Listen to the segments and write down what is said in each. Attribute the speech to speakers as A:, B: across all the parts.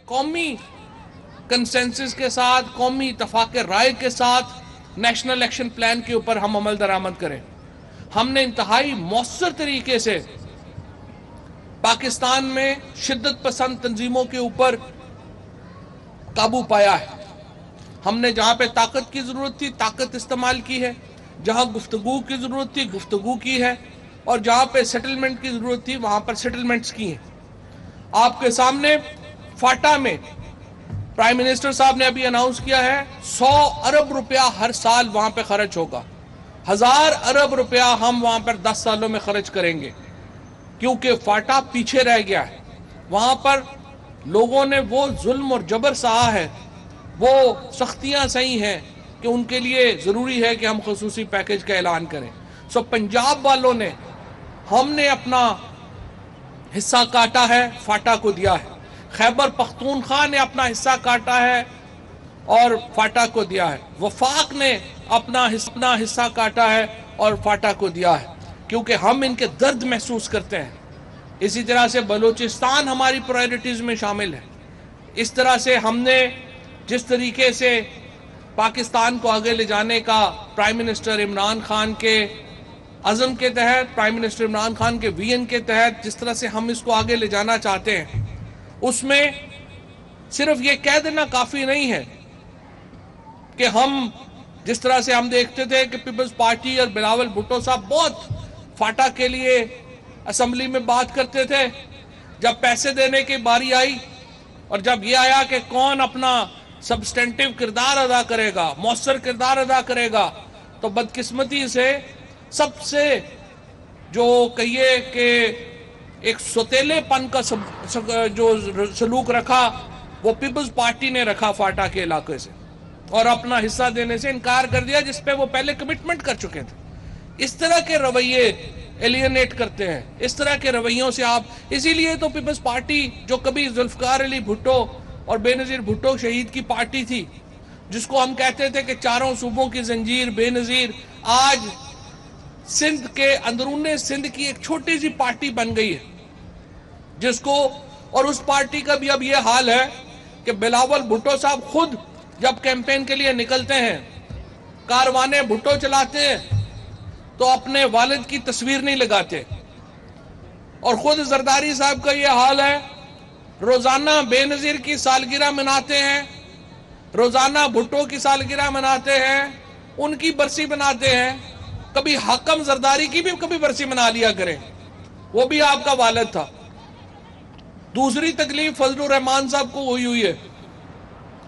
A: قومی کنسنسس کے ساتھ، قومی اتفاق رائے کے ساتھ نیشنل ایکشن پلان کے اوپر ہم عمل درآمد کریں۔ ہم نے انتہائی مؤثر طریقے سے پاکستان میں شدت پسند تنظیموں کے اوپر قابو پایا ہے۔ ہم نے جہاں پہ طاقت کی ضرورت تھی طاقت استعمال کی ہے، جہاں گفتگو کی ضرورت تھی گفتگو کی ہے، اور جہاں پہ سیٹلمنٹ کی ضرورت تھی وہاں پر سیٹلمنٹس کی ہیں۔ آپ کے سامنے فاٹا میں پرائم منسٹر صاحب نے ابھی اناؤنس کیا ہے 100 ارب روپیہ ہر سال وہاں پہ خرچ ہوگا، 1000 ارب روپیہ ہم وہاں پر 10 سالوں میں خرچ کریں گے، کیونکہ فاٹا پیچھے رہ گیا ہے۔ وہاں پر لوگوں نے وہ ظلم اور جبر سہا ہے، وہ سختیاں سہی ہیں کہ ان کے لیے ضروری ہے کہ ہم خصوصی پیکج کا اعلان کریں۔ پنجاب والوں نے، ہم نے اپنا حصہ کاٹا ہے، فاٹا کو دیا ہے۔ خیبر پختونخوا نے اپنا حصہ کاٹا ہے اور فاٹا کو دیا ہے۔ وفاق نے اپنا حصہ کاٹا ہے اور فاٹا کو دیا ہے، کیونکہ ہم ان کے درد محسوس کرتے ہیں۔ اسی طرح سے بلوچستان ہماری پرائرٹیز میں شامل ہے۔ اس طرح سے ہم نے جس طریقے سے پاکستان کو آگے لے جانے کا پرائم منسٹر عمران خان کے عزم کے تحت، پرائم منسٹر عمران خان کے ویژن کے تحت جس طرح سے ہم اس کو آگے لے جانا چاہتے ہیں، اس میں صرف یہ کہہ دینا کافی نہیں ہے کہ ہم جس طرح سے ہم دیکھتے تھے کہ پیپلز پارٹی اور بلاول بھٹو صاحب بہت فاٹا کے لیے اسمبلی میں بات کرتے تھے، جب پیسے دینے کی باری آئی اور جب یہ آیا کہ کون اپنا سبسٹینٹیو کردار ادا کرے گا، مؤثر کردار ادا کرے گا، تو بدقسمتی سے سب سے جو کہیے کہ ایک سوتیلے پن کا جو سلوک رکھا وہ پیپلز پارٹی نے رکھا فاٹا کے علاقے سے، اور اپنا حصہ دینے سے انکار کر دیا جس پہ وہ پہلے کمٹمنٹ کر چکے تھے۔ اس طرح کے رویے ایلینیٹ کرتے ہیں، اس طرح کے رویوں سے آپ، اسی لیے تو پیپلز پارٹی جو کبھی ذوالفقار علی بھٹو اور بے نظیر بھٹو شہید کی پارٹی تھی، جس کو ہم کہتے تھے کہ چاروں صوبوں کی زنجیر بے نظیر، آج سندھ کے اندرون سندھ کی ایک چھوٹی سی پارٹی بن گئی ہے، جس کو، اور اس پارٹی کا بھی اب یہ حال ہے کہ بلاول بھٹو صاحب خود جب کیمپین کے لیے نکلتے ہیں، کاروانے بھٹو چلاتے ہیں تو اپنے والد کی تصویر نہیں لگاتے، اور خود زرداری صاحب کا یہ حال ہے، روزانہ بے نظیر کی سالگرہ مناتے ہیں، روزانہ بھٹو کی سالگرہ مناتے ہیں، ان کی برسی مناتے ہیں، کبھی حاکم زرداری کی بھی کبھی برسی منا لیا کریں، وہ بھی آپ کا والد تھا۔ دوسری تکلیف فضل الرحمان صاحب کو ہوئی ہے،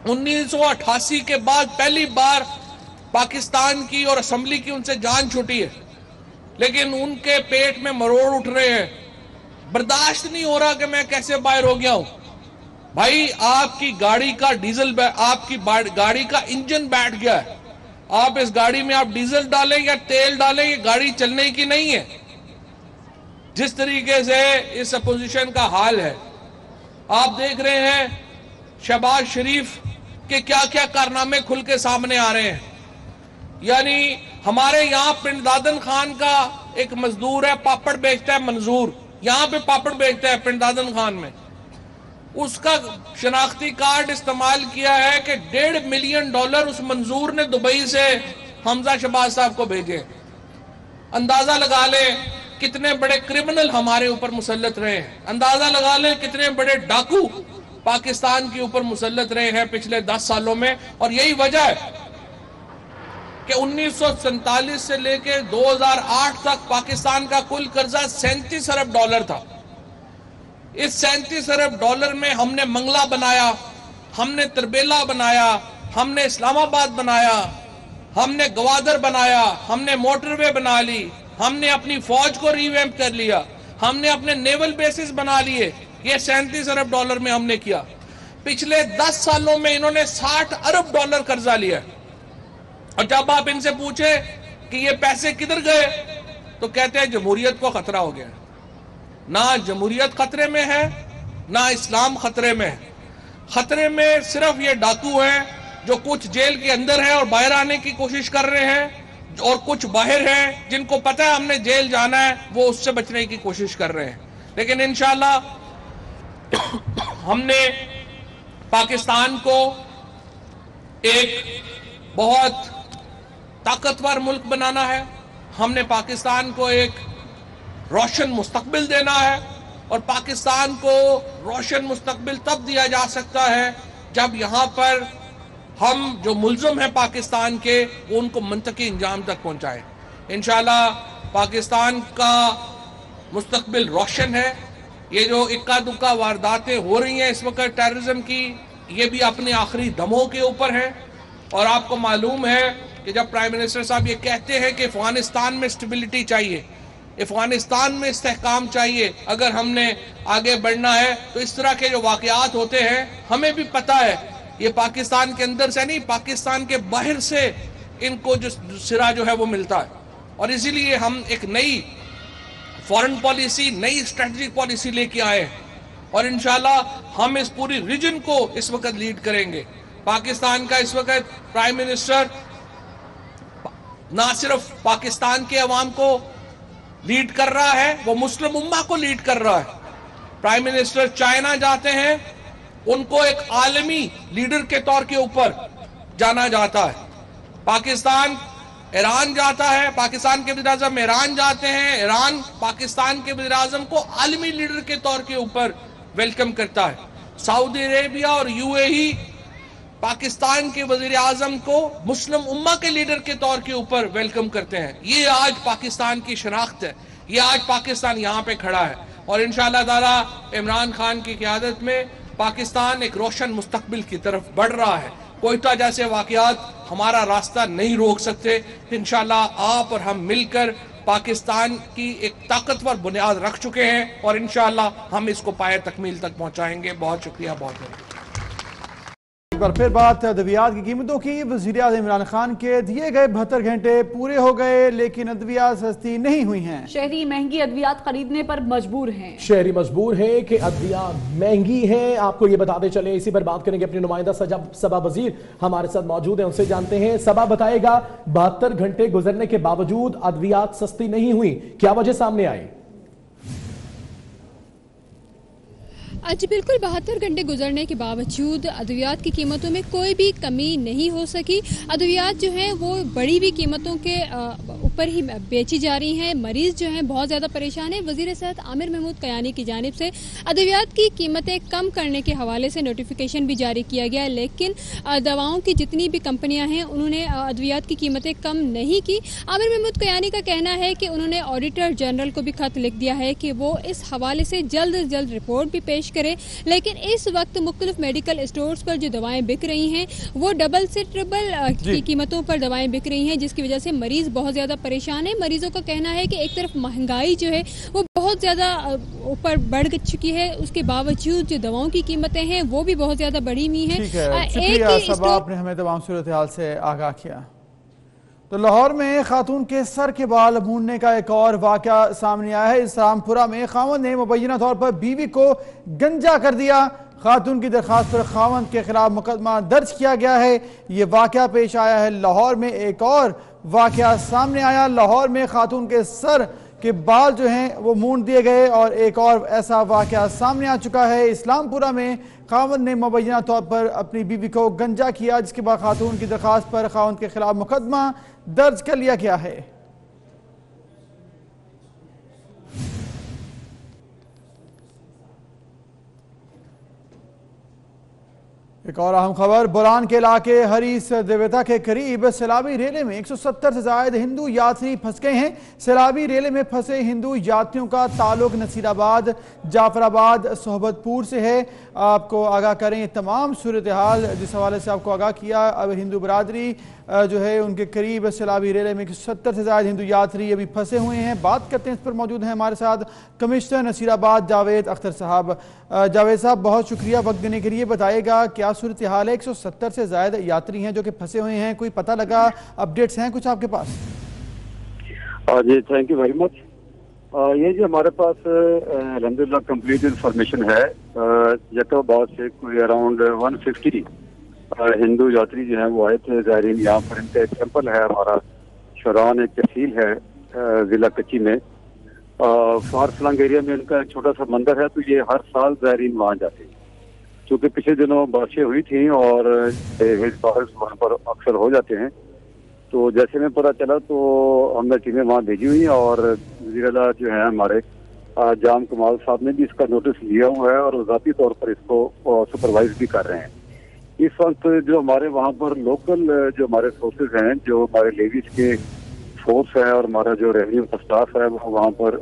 A: 1988 کے بعد پہلی بار پاکستان کی اور اسمبلی کی ان سے جان چھوٹی ہے، لیکن ان کے پیٹ میں مروڑ اٹھ رہے ہیں، برداشت نہیں ہو رہا کہ میں کیسے باہر ہو گیا ہوں۔ بھائی آپ کی گاڑی کا آپ کی گاڑی کا انجن بیٹھ گیا ہے، آپ اس گاڑی میں آپ ڈیزل ڈالیں یا تیل ڈالیں، یہ گاڑی چلنے کی نہیں ہے۔ جس طریقے سے اس اپوزیشن کا حال ہے، آپ دیکھ رہے ہیں شہباز شریف کے کیا کیا کارنامے کھل کے سامنے آ رہے ہیں۔ یعنی ہمارے یہاں پنڈ دادن خان کا ایک مزدور ہے، پاپڑ بیچتا ہے، منظور، یہاں پہ پاپڑ بیچتا ہے پنڈ دادن خان میں، اس کا شناختی کارڈ استعمال کیا ہے کہ $1.5 ملین اس منظور نے دبئی سے حمزہ شہباز صاحب کو بھیجے۔ اندازہ لگا لیں کتنے بڑے کرمنل ہمارے اوپر مسلط رہے ہیں، اندازہ لگا لیں کتنے بڑے ڈاکو پاکستان کے اوپر مسلط رہے ہیں پچھلے 10 سالوں میں، اور یہی وجہ ہے کہ 1947 سے لے کے 2008 تک پاکستان کا کل قرضہ $37 ارب تھا۔ اس $37 ارب میں ہم نے منگلہ بنایا، ہم نے تربیلا بنایا، ہم نے اسلام آباد بنایا، ہم نے گوادر بنایا، ہم نے موٹر وے بنا لی، ہم نے اپنی فوج کو ری ویمپ کر لیا، ہم نے اپنے نیول بیسز بنا لیے، یہ $37 ارب میں ہم نے کیا۔ پچھلے 10 سالوں میں انہوں نے $60 ارب قرضہ لیا، اور جب آپ ان سے پوچھیں کہ یہ پیسے کدھر گئے تو کہتے ہیں جمہوریت کو خطرہ ہو گیا۔ نہ جمہوریت خطرے میں ہے، نہ اسلام خطرے میں ہے، خطرے میں صرف یہ ڈاکو ہیں جو کچھ جیل کے اندر ہیں اور باہر آنے کی کوشش کر رہے ہیں، اور کچھ باہر ہیں جن کو پتہ ہے ہم نے جیل جانا ہے، وہ اس سے بچنے کی کوشش کر رہے ہیں۔ لیکن انشاءاللہ ہم نے पाकिस्तान को एक बहुत ताकतवर मुल्क बनाना है, हमने पाकिस्तान को एक रोशन मुस्तकबिल देना है, और पाकिस्तान को रोशन मुस्तकबिल तब दिया जा सकता है जब यहाँ पर हम जो मुल्ज़िम हैं पाकिस्तान के वो उनको मंतकी इंजाम तक पहुँचाएं। इंशाअल्लाह पाकिस्तान का मुस्तकबिल रोशन है। ये जो इक्का दुक्का वारदातें हो रही हैं इस वक्त टेररिज्म की, ये भी अपने आखिरी दमों के ऊपर है। और आपको मालूम है कि जब प्राइम मिनिस्टर साहब ये कहते हैं कि अफगानिस्तान में स्टेबिलिटी चाहिए, अफगानिस्तान में इस्तेहकाम चाहिए, अगर हमने आगे बढ़ना है तो इस तरह के जो वाक़यात होते हैं हमें भी पता है ये पाकिस्तान के अंदर से नहीं, पाकिस्तान के बाहर से इनको जो सिरा जो है वो मिलता है। और इसीलिए हम एक नई फॉरेन पॉलिसी, नई स्ट्रेटजिक पॉलिसी लेके आए हैं, और इंशाल्लाह हम इस पूरी रीजन को इस वक्त लीड करेंगे। पाकिस्तान का इस वक्त प्राइम मिनिस्टर ना सिर्फ पाकिस्तान के अवाम को लीड कर रहा है, वो मुस्लिम उम्मा को लीड कर रहा है। प्राइम मिनिस्टर चाइना जाते हैं, उनको एक आलमी लीडर के तौर के ऊपर जाना जाता है। पाकिस्तान ईरान जाता है, पाकिस्तान के वज़ीर-ए-आज़म ईरान जाते हैं, ईरान पाकिस्तान के वज़ीर-ए-आज़म को आलमी लीडर के तौर के ऊपर वेलकम करता है। सऊदी अरेबिया और यूएई पाकिस्तान के वज़ीर-ए-आज़म को मुस्लिम उम्मा के लीडर के तौर के ऊपर वेलकम करते हैं। ये आज पाकिस्तान की शनाख्त है, ये आज पाकिस्तान यहाँ पे खड़ा है, और इंशाअल्लाह ताला इमरान खान की क़यादत में पाकिस्तान एक रोशन मुस्तकबिल की तरफ बढ़ रहा है। कोयटा जैसे वाक़यात हमारा रास्ता नहीं रोक सकते। इंशाअल्लाह आप और हम मिलकर पाकिस्तान की एक ताकतवर बुनियाद रख चुके हैं, और इंशाअल्लाह हम इसको पाए तकमील तक पहुँचाएंगे। बहुत शुक्रिया, बहुत बहुत।
B: एक बार फिर बात अद्वियात की कीमतों की। वज़ीर-ए-आज़म इमरान खान के दिए गए 72 घंटे पूरे हो गए, लेकिन अद्वियात सस्ती नहीं हुई हैं।
C: शहरी महंगी अद्वियात खरीदने पर मजबूर हैं।
D: शहरी मजबूर है कि अद्वियात महंगी हैं। आपको ये बताते चले, इसी पर बात करेंगे। अपने नुमाइंदा सबा वजीर हमारे साथ मौजूद हैं, उनसे जानते हैं। सबा बताएगा, 72 घंटे गुजरने के बावजूद अद्वियात सस्ती नहीं हुई, क्या वजह सामने आई?
E: जी बिल्कुल, 72 घंटे गुजरने के बावजूद अद्वियात की कीमतों में कोई भी कमी नहीं हो सकी। अद्वियात जो हैं वो बढ़ी हुई कीमतों के ऊपर ही बेची जा रही हैं। मरीज जो हैं बहुत ज़्यादा परेशान है। वज़ीर सेहत आमिर महमूद कयानी की जानिब से अद्वियात की कीमतें कम करने के हवाले से नोटिफिकेशन भी जारी किया गया, लेकिन दवाओं की जितनी भी कंपनियाँ हैं उन्होंने अद्वियात की कीमतें कम नहीं की। आमिर महमूद कयानी का कहना है कि उन्होंने ऑडिटर जनरल को भी खत लिख दिया है कि वो इस हवाले से जल्द से जल्द रिपोर्ट भी पेश करें, लेकिन इस वक्त मुख्तलिफ मेडिकल स्टोर्स पर जो दवाएं बिक रही हैं वो डबल से ट्रिपल की कीमतों पर दवाएं बिक रही हैं, जिसकी वजह से मरीज बहुत ज़्यादा परेशान है। मरीजों का कहना है कि एक तरफ महंगाई जो है वो बहुत ज़्यादा ऊपर बढ़ चुकी है, उसके बावजूद जो दवाओं की कीमतें हैं वो भी बहुत ज़्यादा बढ़ी हुई हैं।
B: आपने हमें तमाम सूरत हाल से आगाह किया। तो लाहौर में खातून के सर के बाल मूंडने का एक और वाक़या सामने आया है। इस्लामपुरा में खावंद ने मुबैना तौर पर बीवी को गंजा कर दिया। खातून की दरखास्त पर खावंद के खिलाफ मुकदमा दर्ज किया गया है। ये वाक़या पेश आया है लाहौर में। एक और वाक़या सामने आया, लाहौर में खातून के सर के बाल जो हैं वो मूंड दिए गए, और एक और ऐसा वाक़या सामने आ चुका है। इस्लामपुरा में खावंद ने मुबैना तौर पर अपनी बीवी को गंजा किया, जिसके बाद खातून की दरखास्त पर खावंद के खिलाफ मुकदमा दर्ज कर लिया गया है। एक और अहम खबर, बोरान के इलाके हरीस देवता के करीब सैलाबी रेले में 170 से ज्यादा हिंदू यात्री फंस गए हैं। सैलाबी रेले में फंसे हिंदू यात्रियों का ताल्लुक नसीराबाद, जाफराबाद, सोहबतपुर से है। आपको आगाह करें तमाम सूरत हाल जिस हवाले से आपको आगाह किया। अब हिंदू बरादरी जो है उनके करीब सैलाबी रेले में 170 से ज्यादा हिंदू यात्री अभी फंसे हुए हैं। बात करते हैं, इस पर मौजूद हैं हमारे साथ कमिश्नर नसीराबाद जावेद अख्तर साहब। जावेद साहब, बहुत शुक्रिया वक्त देने के लिए। बताइएगा क्या सूरत हाल है? 170 से ज्यादा यात्री हैं जो कि फंसे हुए हैं, कोई पता लगा, अपडेट्स हैं कुछ आपके पास?
F: जी थैंक यू वेरी मच। ये जो हमारे पास अल्हम्दुलिल्लाह कंप्लीट इंफॉर्मेशन है। जैतोबाद से कोई अराउंड 150 हिंदू यात्री जो हैं वो आए थे ज़ायरीन। यहाँ पर इनका एक टेम्पल है हमारा, शरान एक तहसील है ज़िला कच्ची में। फार फलंग एरिया में इनका एक छोटा सा मंदिर है, तो ये हर साल ज़ायरीन वहाँ जाते हैं। چونکہ پچھلے دنوں بارشیں ہوئی تھیں اور ہیج بارش وہاں پر اکثر ہو جاتے ہیں، تو جیسے میں پتہ چلا تو ہم نے ٹیمیں وہاں بھیجی ہوئی ہیں اور وزیر اعلیٰ جو ہیں ہمارے جام کمال صاحب نے بھی اس کا نوٹس لیا ہوا ہے اور ذاتی طور پر اس کو سپروائز بھی کر رہے ہیں۔ اس وقت جو ہمارے وہاں پر لوکل جو ہمارے فورسز ہیں، جو ہمارے لیویز کے فورس ہے اور ہمارا جو ریونیو کا اسٹاف ہے وہ وہاں پر